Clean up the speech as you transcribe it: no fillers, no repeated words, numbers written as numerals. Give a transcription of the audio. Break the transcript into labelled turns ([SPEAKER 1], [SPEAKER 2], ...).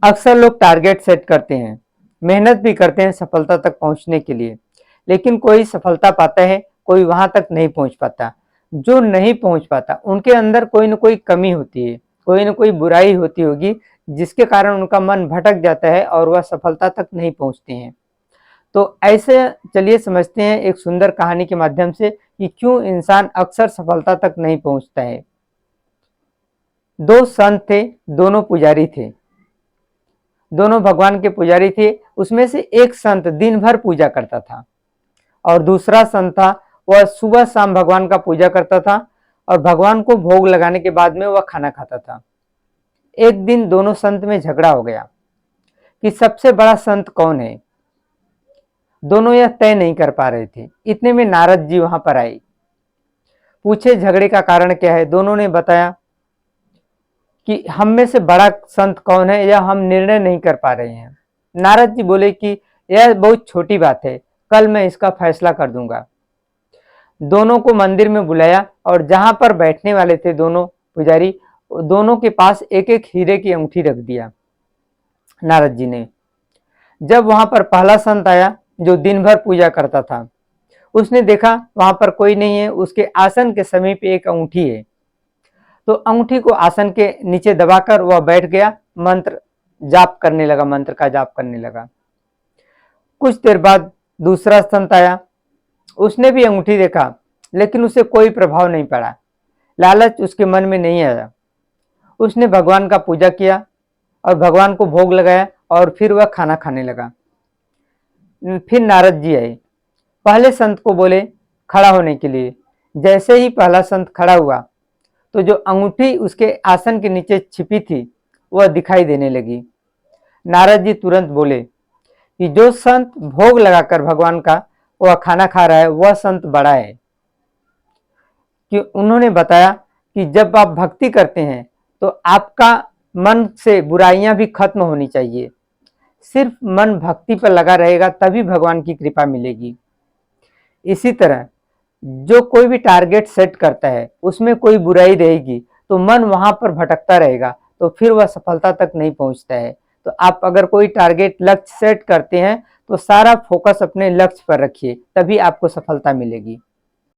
[SPEAKER 1] अक्सर लोग target set करते हैं, मेहनत भी करते हैं सफलता तक पहुंचने के लिए, लेकिन कोई सफलता पाता है, कोई वहां तक नहीं पहुंच पाता। जो नहीं पहुंच पाता उनके अंदर कोई ना कोई कमी होती है, कोई ना कोई बुराई होती होगी, जिसके कारण उनका मन भटक जाता है और वह सफलता तक नहीं पहुंचते हैं। तो ऐसे चलिए समझते हैं एक सुंदर कहानी के माध्यम से कि क्यों इंसान अक्सर सफलता तक नहीं पहुंचता है। दो संत थे, दोनों पुजारी थे, दोनों भगवान के पुजारी थे। उसमें से एक संत दिन भर पूजा करता था और दूसरा संत था, वह सुबह शाम भगवान का पूजा करता था और भगवान को भोग लगाने के बाद में वह खाना खाता था। एक दिन दोनों संत में झगड़ा हो गया कि सबसे बड़ा संत कौन है। दोनों यह तय नहीं कर पा रहे थे। इतने में नारद जी वहां पर आए, पूछे झगड़े का कारण क्या है। दोनों ने बताया कि हम में से बड़ा संत कौन है यह हम निर्णय नहीं कर पा रहे हैं। नारद जी बोले कि यह बहुत छोटी बात है, कल मैं इसका फैसला कर दूंगा। दोनों को मंदिर में बुलाया और जहां पर बैठने वाले थे दोनों पुजारी, दोनों के पास एक एक हीरे की अंगूठी रख दिया नारद जी ने। जब वहां पर पहला संत आया जो दिन भर पूजा करता था, उसने देखा वहां पर कोई नहीं है, उसके आसन के समीप एक अंगूठी है। तो अंगूठी को आसन के नीचे दबाकर वह बैठ गया, मंत्र जाप करने लगा, मंत्र का जाप करने लगा। कुछ देर बाद दूसरा संत आया, उसने भी अंगूठी देखा लेकिन उसे कोई प्रभाव नहीं पड़ा, लालच उसके मन में नहीं आया। उसने भगवान का पूजा किया और भगवान को भोग लगाया और फिर वह खाना खाने लगा। फिर नारद जी आए, पहले संत को बोले खड़ा होने के लिए। जैसे ही पहला संत खड़ा हुआ तो जो अंगूठी उसके आसन के नीचे छिपी थी वह दिखाई देने लगी। नारद जी तुरंत बोले कि जो संत भोग लगाकर भगवान का वह खाना खा रहा है वह संत बड़ा है। कि उन्होंने बताया कि जब आप भक्ति करते हैं तो आपका मन से बुराइयां भी खत्म होनी चाहिए। सिर्फ मन भक्ति पर लगा रहेगा तभी भगवान की कृपा मिलेगी। इसी तरह जो कोई भी टारगेट सेट करता है उसमें कोई बुराई रहेगी तो मन वहां पर भटकता रहेगा, तो फिर वह सफलता तक नहीं पहुंचता है। तो आप अगर कोई टारगेट लक्ष्य सेट करते हैं तो सारा फोकस अपने लक्ष्य पर रखिए, तभी आपको सफलता मिलेगी।